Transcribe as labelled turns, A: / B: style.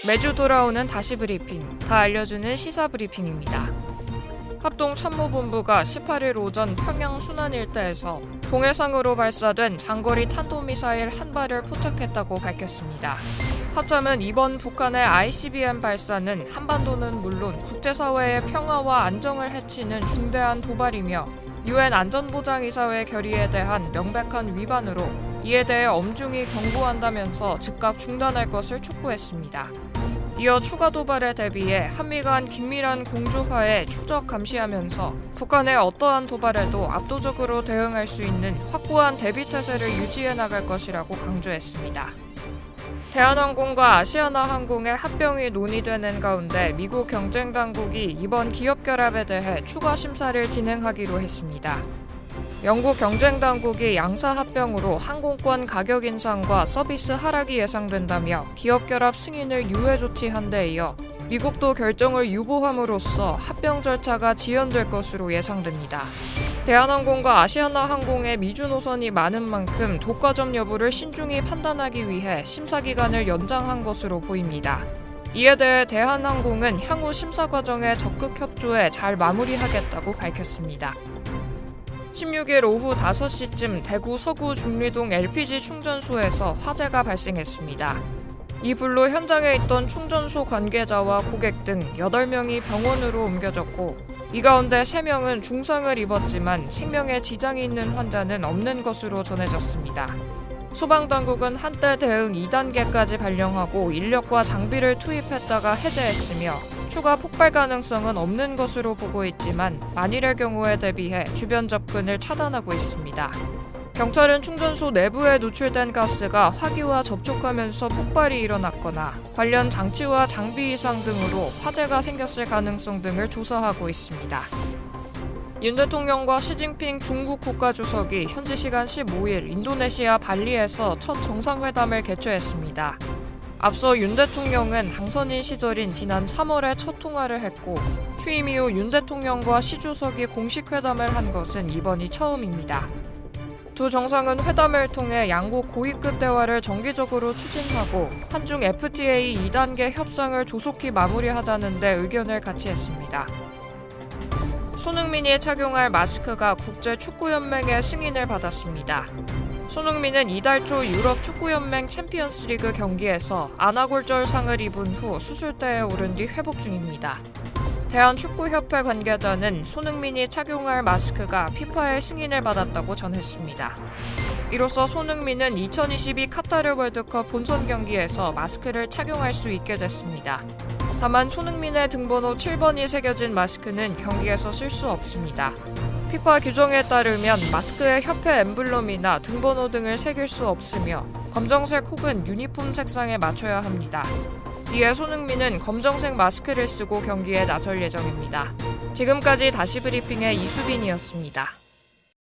A: 매주 돌아오는 다시 브리핑, 다 알려주는 시사 브리핑입니다. 합동참모본부가 18일 오전 평양 순안 일대에서 동해상으로 발사된 장거리 탄도미사일 한 발을 포착했다고 밝혔습니다. 합참은 이번 북한의 ICBM 발사는 한반도는 물론 국제사회의 평화와 안정을 해치는 중대한 도발이며 UN 안전보장이사회 결의에 대한 명백한 위반으로 이에 대해 엄중히 경고한다면서 즉각 중단할 것을 촉구했습니다. 이어 추가 도발에 대비해 한미 간 긴밀한 공조화에 추적 감시하면서 북한의 어떠한 도발에도 압도적으로 대응할 수 있는 확고한 대비 태세를 유지해 나갈 것이라고 강조했습니다. 대한항공과 아시아나항공의 합병이 논의되는 가운데 미국 경쟁당국이 이번 기업 결합에 대해 추가 심사를 진행하기로 했습니다. 영국 경쟁당국이 양사 합병으로 항공권 가격 인상과 서비스 하락이 예상된다며 기업 결합 승인을 유예 조치한 데 이어 미국도 결정을 유보함으로써 합병 절차가 지연될 것으로 예상됩니다. 대한항공과 아시아나항공의 미주 노선이 많은 만큼 독과점 여부를 신중히 판단하기 위해 심사 기간을 연장한 것으로 보입니다. 이에 대해 대한항공은 향후 심사 과정에 적극 협조해 잘 마무리하겠다고 밝혔습니다. 16일 오후 5시쯤 대구 서구 중리동 LPG 충전소에서 화재가 발생했습니다. 이 불로 현장에 있던 충전소 관계자와 고객 등 8명이 병원으로 옮겨졌고 이 가운데 3명은 중상을 입었지만 생명에 지장이 있는 환자는 없는 것으로 전해졌습니다. 소방당국은 한때 대응 2단계까지 발령하고 인력과 장비를 투입했다가 해제했으며 추가 폭발 가능성은 없는 것으로 보고 있지만 만일의 경우에 대비해 주변 접근을 차단하고 있습니다. 경찰은 충전소 내부에 누출된 가스가 화기와 접촉하면서 폭발이 일어났거나 관련 장치와 장비 이상 등으로 화재가 생겼을 가능성 등을 조사하고 있습니다. 윤 대통령과 시진핑 중국 국가주석이 현지 시간 15일 인도네시아 발리에서 첫 정상회담을 개최했습니다. 앞서 윤 대통령은 당선인 시절인 지난 3월에 첫 통화를 했고 취임 이후 윤 대통령과 시 주석이 공식 회담을 한 것은 이번이 처음입니다. 두 정상은 회담을 통해 양국 고위급 대화를 정기적으로 추진하고 한중 FTA 2단계 협상을 조속히 마무리하자는 데 의견을 같이 했습니다. 손흥민이 착용할 마스크가 국제축구연맹의 승인을 받았습니다. 손흥민은 이달 초 유럽 축구연맹 챔피언스리그 경기에서 안아골절상을 입은 후 수술대에 오른 뒤 회복 중입니다. 대한축구협회 관계자는 손흥민이 착용할 마스크가 피파의 승인을 받았다고 전했습니다. 이로써 손흥민은 2022 카타르 월드컵 본선 경기에서 마스크를 착용할 수 있게 됐습니다. 다만 손흥민의 등번호 7번이 새겨진 마스크는 경기에서 쓸 수 없습니다. 피파 규정에 따르면 마스크에 협회 엠블럼이나 등번호 등을 새길 수 없으며 검정색 혹은 유니폼 색상에 맞춰야 합니다. 이에 손흥민은 검정색 마스크를 쓰고 경기에 나설 예정입니다. 지금까지 다시 브리핑의 이수빈이었습니다.